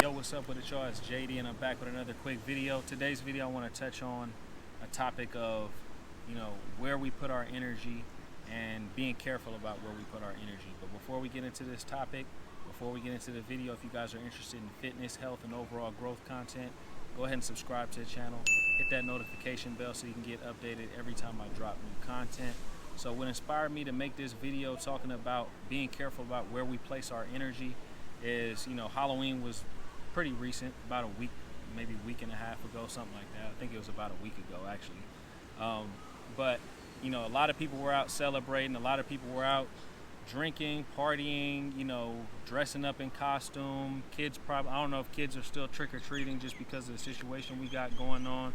Yo, what's up with it, y'all? It's JD and I'm back with another quick video. Today's video I want to touch on a topic of, where we put our energy and being careful about where we put our energy. But before we get into this topic, before we get into the video, if you guys are interested in fitness, health, and overall growth content, go ahead and subscribe to the channel. Hit that notification bell so you can get updated every time I drop new content. So what inspired me to make this video talking about being careful about where we place our energy is, Halloween was pretty recent, about a week, maybe week and a half ago, something like that. I think it was about a week ago, actually. But a lot of people were out celebrating. A lot of people were out drinking, partying, dressing up in costume. Kids probably, I don't know if kids are still trick-or-treating just because of the situation we got going on.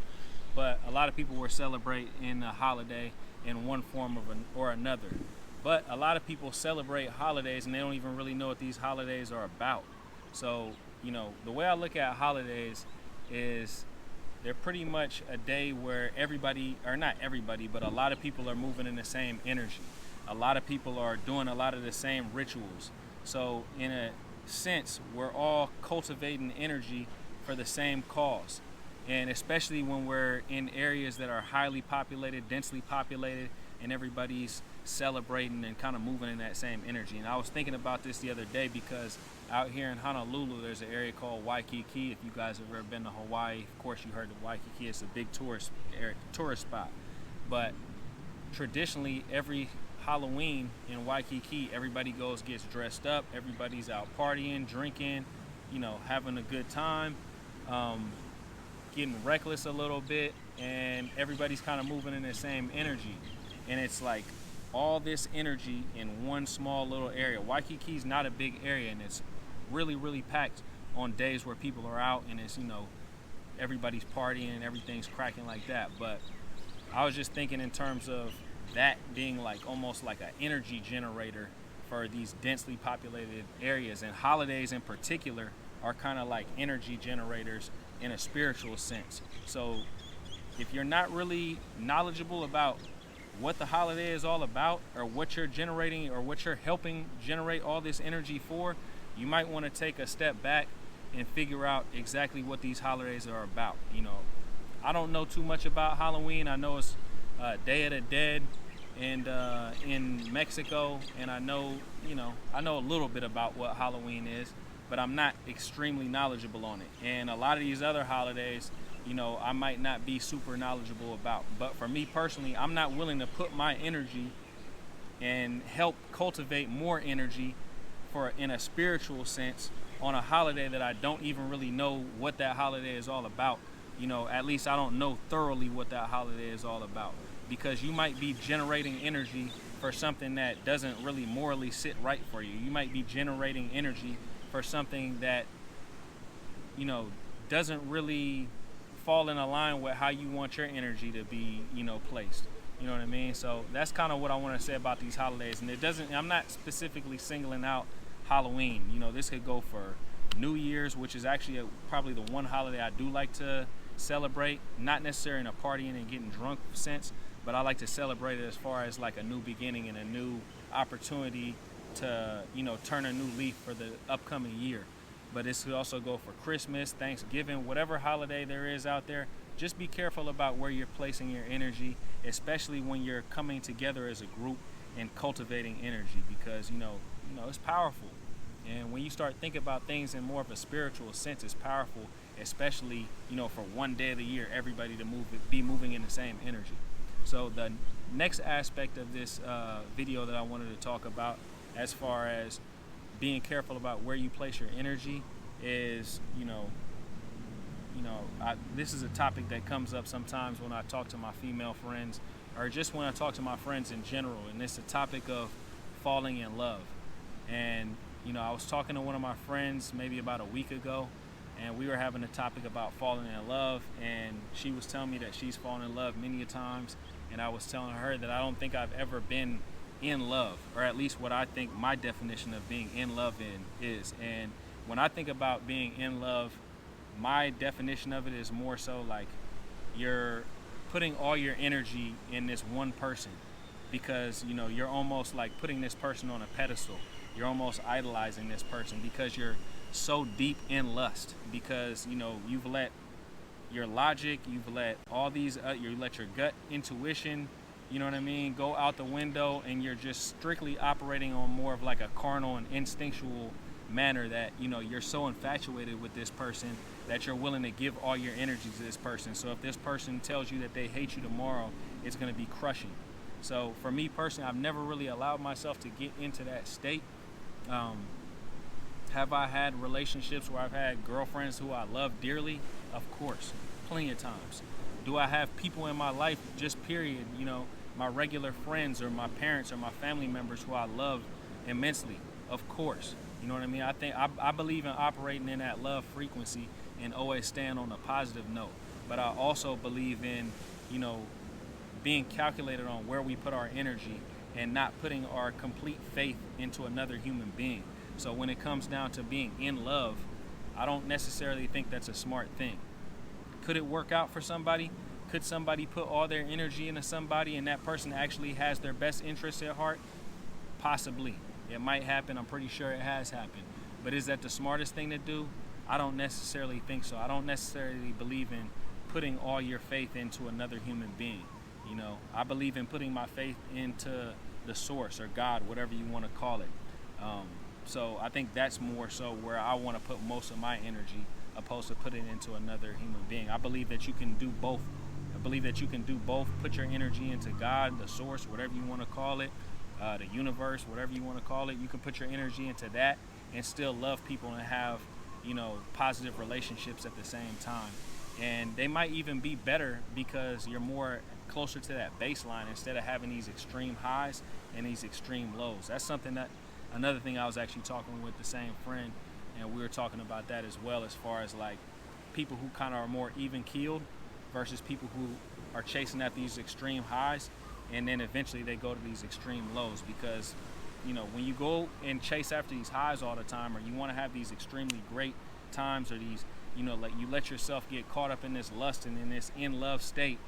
But a lot of people were celebrating the holiday in one form or another. But a lot of people celebrate holidays and they don't even really know what these holidays are about. So, the way I look at holidays is they're pretty much a day where everybody, or not everybody, but a lot of people are moving in the same energy. A lot of people are doing a lot of the same rituals. So in a sense, we're all cultivating energy for the same cause. And especially when we're in areas that are highly populated, densely populated, and everybody's celebrating and kind of moving in that same energy. And I was thinking about this the other day because out here in Honolulu, there's an area called Waikiki. If you guys have ever been to Hawaii, of course you heard of Waikiki. It's a big tourist spot. But traditionally, every Halloween in Waikiki, everybody gets dressed up. Everybody's out partying, drinking, having a good time, getting reckless a little bit, and everybody's kind of moving in the same energy. And it's like all this energy in one small little area. Waikiki's not a big area, and it's really, really packed on days where people are out and it's, everybody's partying and everything's cracking like that. But I was just thinking in terms of that being like almost like an energy generator for these densely populated areas. And holidays in particular are kind of like energy generators in a spiritual sense. So if you're not really knowledgeable about what the holiday is all about, or what you're generating, or what you're helping generate all this energy for, you might want to take a step back and figure out exactly what these holidays are about. I don't know too much about Halloween. I know it's Day of the Dead and in Mexico, and I know a little bit about what Halloween is, but I'm not extremely knowledgeable on it. And a lot of these other holidays, I might not be super knowledgeable about. But for me personally, I'm not willing to put my energy and help cultivate more energy in a spiritual sense on a holiday that I don't even really know what that holiday is all about. At least I don't know thoroughly what that holiday is all about. Because you might be generating energy for something that doesn't really morally sit right for you. You might be generating energy for something that, doesn't really fall in line with how you want your energy to be, placed. You know what I mean? So that's kind of what I want to say about these holidays. And I'm not specifically singling out Halloween. This could go for New Year's, which is actually probably the one holiday I do like to celebrate. Not necessarily in a partying and getting drunk sense, but I like to celebrate it as far as like a new beginning and a new opportunity to, turn a new leaf for the upcoming year. But this could also go for Christmas, Thanksgiving, whatever holiday there is out there. Just be careful about where you're placing your energy, especially when you're coming together as a group and cultivating energy, because it's powerful. And when you start thinking about things in more of a spiritual sense, it's powerful, especially for one day of the year, everybody to be moving in the same energy. So the next aspect of this video that I wanted to talk about, as far as being careful about where you place your energy, is this is a topic that comes up sometimes when I talk to my female friends, or just when I talk to my friends in general, and it's a topic of falling in love. And I was talking to one of my friends maybe about a week ago, and we were having a topic about falling in love, and she was telling me that she's fallen in love many times, and I was telling her that I don't think I've ever been in love, or at least what I think my definition of being in love is. And when I think about being in love, my definition of it is more so like you're putting all your energy in this one person, because you're almost like putting this person on a pedestal. You're almost idolizing this person because you're so deep in lust because, you've let your logic, you've let all these, you let your gut intuition, you know what I mean, go out the window, and you're just strictly operating on more of like a carnal and instinctual manner that, you're so infatuated with this person that you're willing to give all your energy to this person. So if this person tells you that they hate you tomorrow, it's going to be crushing. So for me personally, I've never really allowed myself to get into that state. Have I had relationships where I've had girlfriends who I love dearly? Of course, plenty of times. Do I have people in my life, just period, my regular friends or my parents or my family members who I love immensely? Of course. You know what I mean? I believe in operating in that love frequency and always staying on a positive note. But I also believe in, being calculated on where we put our energy and not putting our complete faith into another human being. So when it comes down to being in love, I don't necessarily think that's a smart thing. Could it work out for somebody? Could somebody put all their energy into somebody and that person actually has their best interests at heart? Possibly. It might happen. I'm pretty sure it has happened. But is that the smartest thing to do? I don't necessarily think so. I don't necessarily believe in putting all your faith into another human being. I believe in putting my faith into the source or God, whatever you want to call it. So I think that's more so where I want to put most of my energy opposed to putting it into another human being. I believe that you can do both. Put your energy into God, the source, whatever you want to call it, the universe, whatever you want to call it. You can put your energy into that and still love people and have, positive relationships at the same time. And they might even be better because you're more closer to that baseline instead of having these extreme highs and these extreme lows. That's another thing I was actually talking with the same friend, and we were talking about that as well, as far as like people who kind of are more even keeled versus people who are chasing at these extreme highs and then eventually they go to these extreme lows. Because when you go and chase after these highs all the time, or you want to have these extremely great times, or these, like you let yourself get caught up in this lust and in this in love state,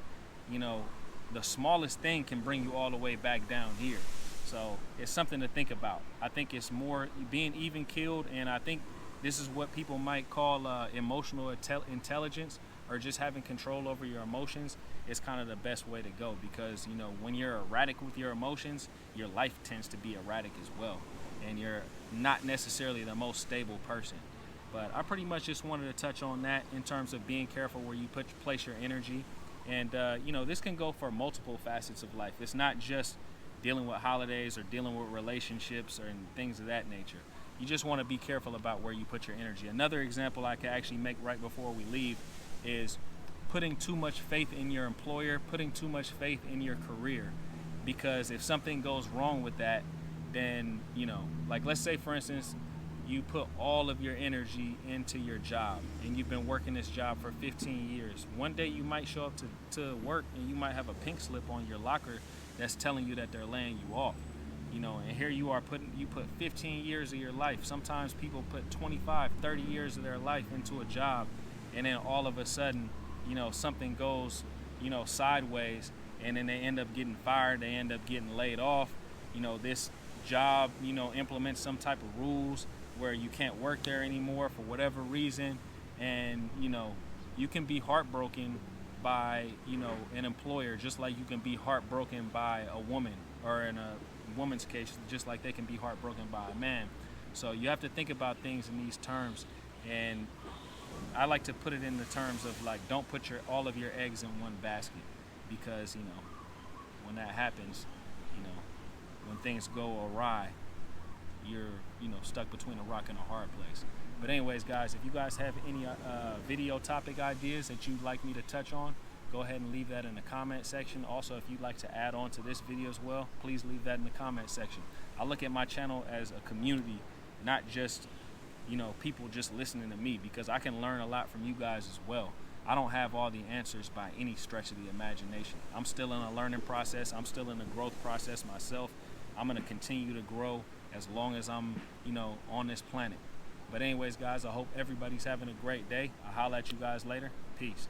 the smallest thing can bring you all the way back down here. So it's something to think about. I think it's more being even keeled, and I think this is what people might call emotional intelligence, or just having control over your emotions is kind of the best way to go. Because when you're erratic with your emotions, your life tends to be erratic as well, and you're not necessarily the most stable person. But I pretty much just wanted to touch on that in terms of being careful where you place your energy. And this can go for multiple facets of life. It's not just dealing with holidays or dealing with relationships or things of that nature. You just want to be careful about where you put your energy. Another example I can actually make right before we leave is putting too much faith in your employer, putting too much faith in your career. Because if something goes wrong with that, then, like let's say for instance, you put all of your energy into your job and you've been working this job for 15 years. One day you might show up to work and you might have a pink slip on your locker that's telling you that they're laying you off. And here you are you put 15 years of your life. Sometimes people put 25, 30 years of their life into a job, and then all of a sudden, something goes, sideways, and then they end up getting fired, they end up getting laid off. This job, implements some type of rules where you can't work there anymore for whatever reason, and you can be heartbroken by an employer, just like you can be heartbroken by a woman, or in a woman's case, just like they can be heartbroken by a man. So you have to think about things in these terms, and I like to put it in the terms of like, don't put all of your eggs in one basket, because when that happens, when things go awry, you're stuck between a rock and a hard place. But anyways, guys, if you guys have any video topic ideas that you'd like me to touch on, go ahead and leave that in the comment section. Also, if you'd like to add on to this video as well, please leave that in the comment section. I look at my channel as a community, not just people just listening to me, because I can learn a lot from you guys as well. I don't have all the answers by any stretch of the imagination. I'm still in a learning process. I'm still in a growth process myself. I'm going to continue to grow as long as I'm on this planet. But anyways, guys, I hope everybody's having a great day. I'll holler at you guys later. Peace.